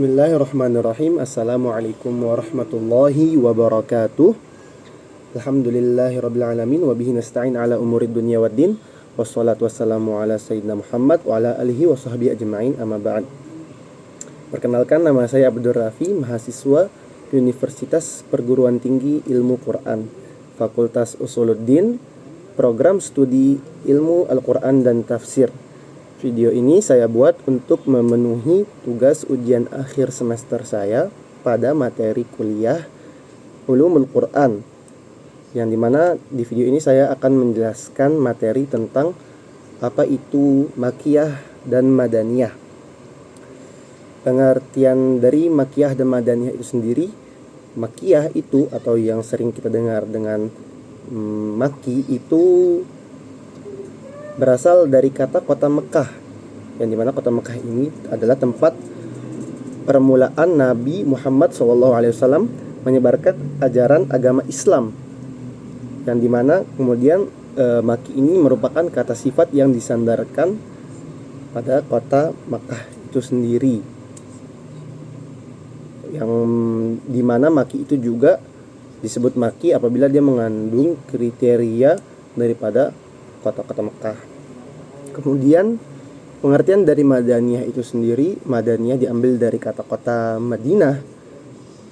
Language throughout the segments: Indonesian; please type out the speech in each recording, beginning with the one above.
Bismillahirrahmanirrahim. Assalamualaikum warahmatullahi wabarakatuh. Alhamdulillahirabbil alamin wa bihi nasta'in ala umurid dunya waddin. Wassalatu wassalamu ala sayyidina Muhammad wa ala alihi wa sahbihi ajma'in, amma ba'd. Perkenalkan, nama saya Abdur Rafi, mahasiswa Universitas Perguruan Tinggi Ilmu Quran, Fakultas Usuluddin, Program Studi Ilmu Al-Quran dan Tafsir. Video ini saya buat untuk memenuhi tugas ujian akhir semester saya pada materi kuliah Ulumul Quran, yang dimana di video ini saya akan menjelaskan materi tentang apa itu Makkiyah dan Madaniyah. Pengertian dari Makkiyah dan Madaniyah itu sendiri, Makkiyah itu atau yang sering kita dengar dengan Makki itu berasal dari kata kota Mekah, yang dimana kota Mekah ini adalah tempat permulaan Nabi Muhammad SAW menyebarkan ajaran agama Islam, yang dimana kemudian Makki ini merupakan kata sifat yang disandarkan pada kota Mekah itu sendiri, yang dimana Makki itu juga disebut Makki apabila dia mengandung kriteria daripada kota-kota Mekah. Kemudian pengertian dari Madaniyah itu sendiri, Madaniyah diambil dari kata kota Madinah,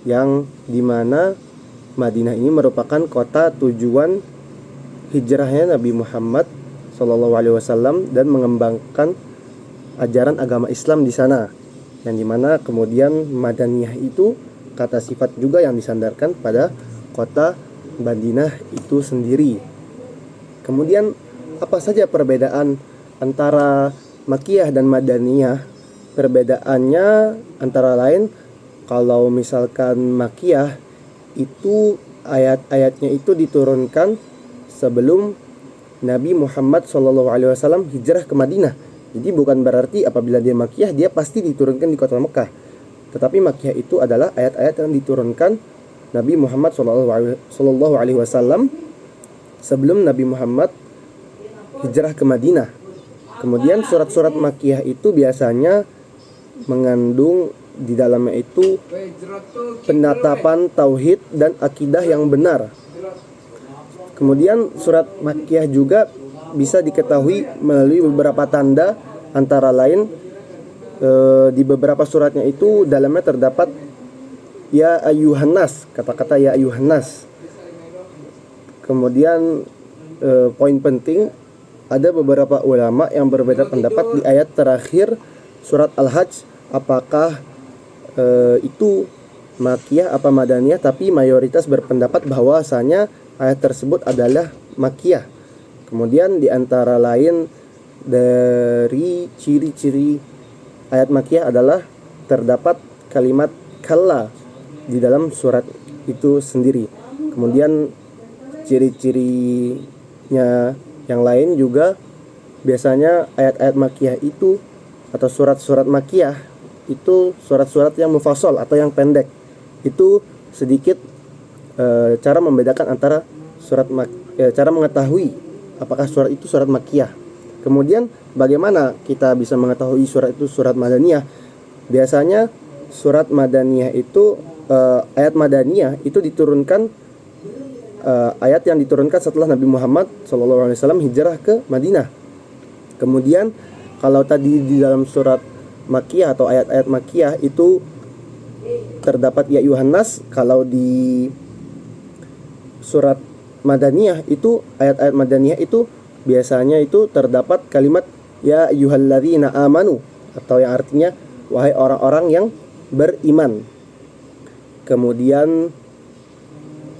yang dimana Madinah ini merupakan kota tujuan hijrahnya Nabi Muhammad SAW dan mengembangkan ajaran agama Islam di sana, yang dimana kemudian Madaniyah itu kata sifat juga yang disandarkan pada kota Madinah itu sendiri. Kemudian apa saja perbedaan antara Makkiyah dan Madaniyah? Perbedaannya antara lain, kalau misalkan Makkiyah itu ayat-ayatnya itu diturunkan sebelum Nabi Muhammad SAW hijrah ke Madinah. Jadi bukan berarti apabila dia Makkiyah dia pasti diturunkan di kota Mekah. Tetapi Makkiyah itu adalah ayat-ayat yang diturunkan Nabi Muhammad SAW sebelum Nabi Muhammad hijrah ke Madinah. Kemudian surat-surat Makkiyah itu biasanya mengandung di dalamnya itu penetapan tauhid dan akidah yang benar. Kemudian surat Makkiyah juga bisa diketahui melalui beberapa tanda, antara lain di beberapa suratnya itu dalamnya terdapat ya ayyuhan nas, kata-kata ya ayyuhan nas. Kemudian poin penting, ada beberapa ulama yang berbeda pendapat di ayat terakhir surat Al-Hajj, apakah itu Makkiyah apa Madaniyah, tapi mayoritas berpendapat bahwasanya ayat tersebut adalah Makkiyah. Kemudian di antara lain dari ciri-ciri ayat Makkiyah adalah terdapat kalimat kalla di dalam surat itu sendiri. Kemudian ciri-cirinya yang lain juga, biasanya ayat-ayat Makkiyah itu atau surat-surat Makkiyah itu surat-surat yang mufassal atau yang pendek. Itu sedikit cara membedakan antara cara mengetahui apakah surat itu surat Makkiyah. Kemudian bagaimana kita bisa mengetahui surat itu surat Madaniyah? Biasanya surat Madaniyah itu ayat Madaniyah itu diturunkan ayat yang diturunkan setelah Nabi Muhammad SAW hijrah ke Madinah. Kemudian kalau tadi di dalam surat Makkiyah atau ayat-ayat Makkiyah itu terdapat ya ayyuhan nas, kalau di surat Madaniyah itu ayat-ayat Madaniyah itu biasanya itu terdapat kalimat ya ayyuhalladzina amanu, atau yang artinya wahai orang-orang yang beriman. Kemudian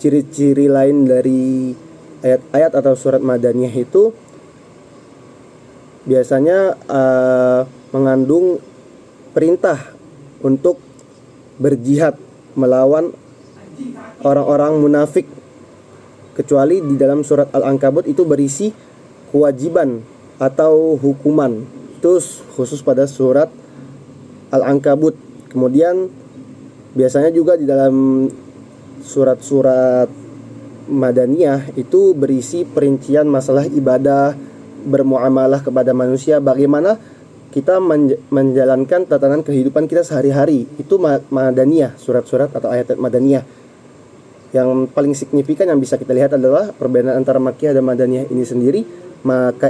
ciri-ciri lain dari ayat-ayat atau surat Madaniyah itu biasanya mengandung perintah untuk berjihad melawan orang-orang munafik, kecuali di dalam surat Al-Ankabut itu berisi kewajiban atau hukuman. Itu khusus pada surat Al-Ankabut. Kemudian biasanya juga di dalam surat-surat Madaniyah itu berisi perincian masalah ibadah, bermuamalah kepada manusia, bagaimana kita menjalankan tatanan kehidupan kita sehari-hari. Itu madaniyah, surat-surat atau ayat madaniyah. Yang paling signifikan yang bisa kita lihat adalah perbedaan antara Makkiyah dan Madaniyah ini sendiri.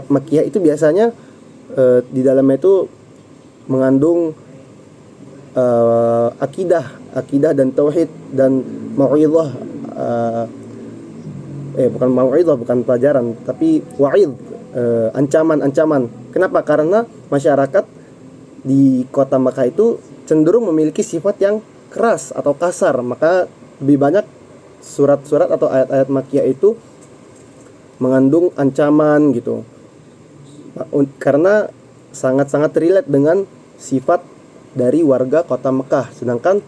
Makkiyah itu biasanya di dalamnya itu mengandung akidah dan tauhid dan mau'izah, bukan pelajaran, tapi wa'id, ancaman. Kenapa? Karena masyarakat di kota Makkah itu cenderung memiliki sifat yang keras atau kasar, maka lebih banyak surat-surat atau ayat-ayat Makkiyah itu mengandung ancaman gitu, karena sangat-sangat relate dengan sifat dari warga kota Mekah. Sedangkan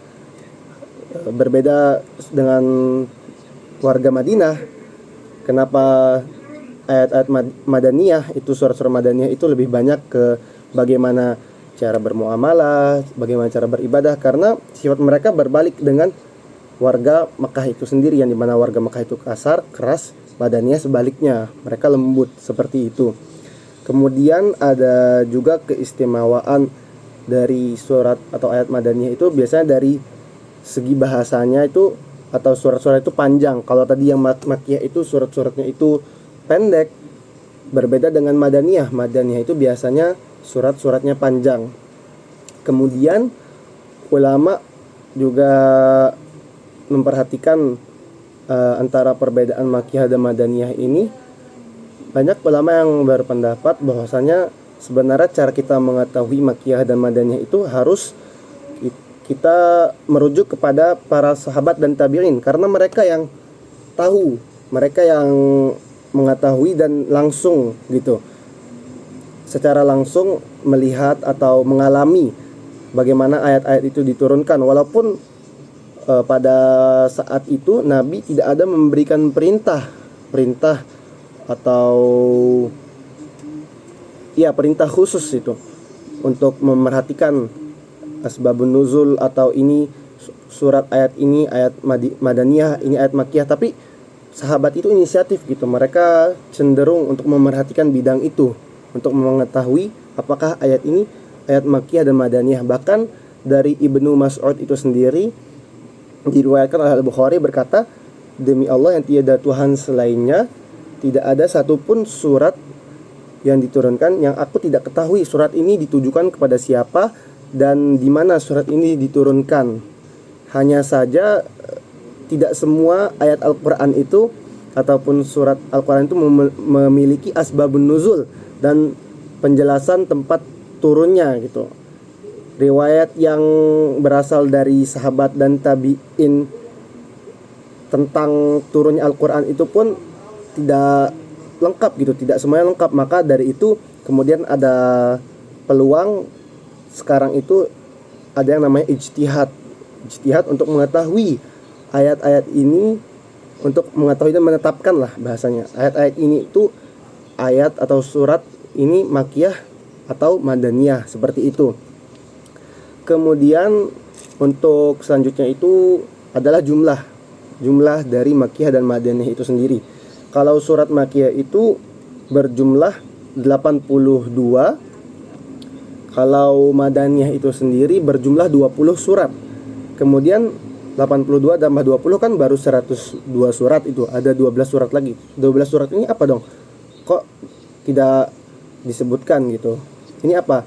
berbeda dengan warga Madinah. Kenapa ayat-ayat Madaniyah itu, surat-surat Madaniyah itu lebih banyak ke bagaimana cara bermuamalah, bagaimana cara beribadah, karena sifat mereka berbalik dengan warga Mekah itu sendiri, yang dimana warga Mekah itu kasar, keras. Madaniyah sebaliknya, mereka lembut, seperti itu. Kemudian ada juga keistimewaan dari surat atau ayat Madaniyah itu, biasanya dari segi bahasanya itu, atau surat-surat itu panjang. Kalau tadi yang Makkiyah itu surat-suratnya itu pendek, berbeda dengan Madaniyah. Madaniyah itu biasanya surat-suratnya panjang. Kemudian ulama juga memperhatikan antara perbedaan Makkiyah dan Madaniyah ini. Banyak ulama yang berpendapat bahwasanya sebenarnya cara kita mengetahui Makkiyah dan Madaniyah itu harus kita merujuk kepada para sahabat dan tabi'in, karena mereka yang tahu, mereka yang mengetahui dan langsung gitu, secara langsung melihat atau mengalami bagaimana ayat-ayat itu diturunkan. Walaupun pada saat itu Nabi tidak ada memberikan perintah atau perintah khusus itu untuk memerhatikan asbabun nuzul, atau ini surat ayat ini ayat Madaniyah, ini ayat Makkiyah. Tapi sahabat itu inisiatif gitu, mereka cenderung untuk memerhatikan bidang itu, untuk mengetahui apakah ayat ini ayat Makkiyah dan Madaniyah. Bahkan dari Ibnu Mas'ud itu sendiri diriwayatkan oleh Al-Bukhari berkata, demi Allah yang tiada Tuhan selainnya, tidak ada satupun surat yang diturunkan yang aku tidak ketahui surat ini ditujukan kepada siapa dan di mana surat ini diturunkan. Hanya saja tidak semua ayat Al-Quran itu ataupun surat Al-Quran itu memiliki asbabun nuzul dan penjelasan tempat turunnya gitu. Riwayat yang berasal dari sahabat dan tabi'in tentang turunnya Al-Quran itu pun tidak lengkap gitu, tidak semuanya lengkap. Maka dari itu kemudian ada peluang sekarang itu ada yang namanya ijtihad untuk mengetahui ayat-ayat ini, untuk mengetahui dan menetapkan lah bahasanya, ayat-ayat ini itu ayat atau surat ini Makkiyah atau Madaniyah, seperti itu. Kemudian untuk selanjutnya itu adalah jumlah dari Makkiyah dan Madaniyah itu sendiri. Kalau surat Makkiyah itu berjumlah 82, kalau Madaniyah itu sendiri berjumlah 20 surat. Kemudian 82 tambah 20 kan baru 102 surat itu. Ada 12 surat lagi. 12 surat ini apa dong? Kok tidak disebutkan gitu? Ini apa?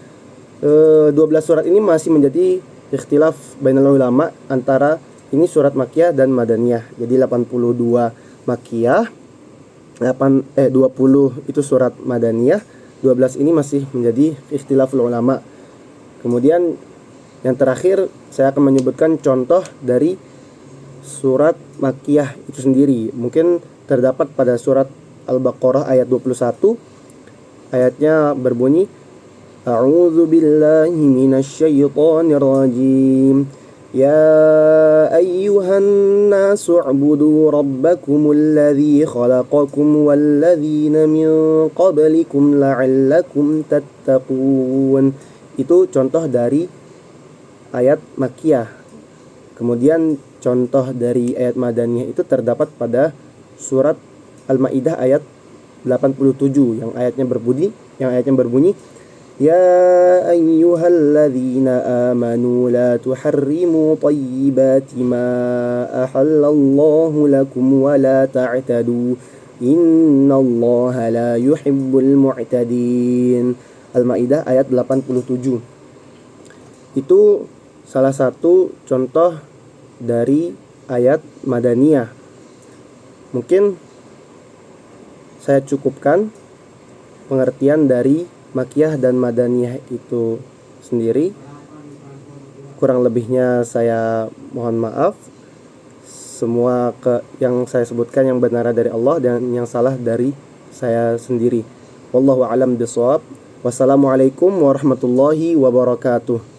12 surat ini masih menjadi ikhtilaf bainal ulama antara ini surat Makkiyah dan Madaniyah. Jadi 82 Makkiyah, 20 itu surat Madaniyah, 12 ini masih menjadi ikhtilaful ulama. Kemudian yang terakhir saya akan menyebutkan contoh dari surat Makkiyah itu sendiri. Mungkin terdapat pada surat Al-Baqarah ayat 21. Ayatnya berbunyi, A'udzu billahi minasyaitonir rajim. Ya ayyuhan nasu u'budu rabbakumul ladzi khalaqakum walladzina min qablikum la'allakum tattaqun. Itu contoh dari ayat Makkiyah. Kemudian contoh dari ayat Madaniyah itu terdapat pada surat Al-Maidah ayat 87 yang ayatnya berbunyi يا أيها الذين آمنوا لا تحرموا طيبات ما أحل الله لكم ولا تعتدوا إن الله لا يحب المعتدين. Al-Maidah ayat 87. Itu salah satu contoh dari ayat Madaniyah. Mungkin saya cukupkan pengertian dari Makiyah dan Madaniyah itu sendiri. Kurang lebihnya saya mohon maaf. Semua yang saya sebutkan yang benar dari Allah dan yang salah dari saya sendiri. Wallahu a'lam bishawab. Wassalamualaikum warahmatullahi wabarakatuh.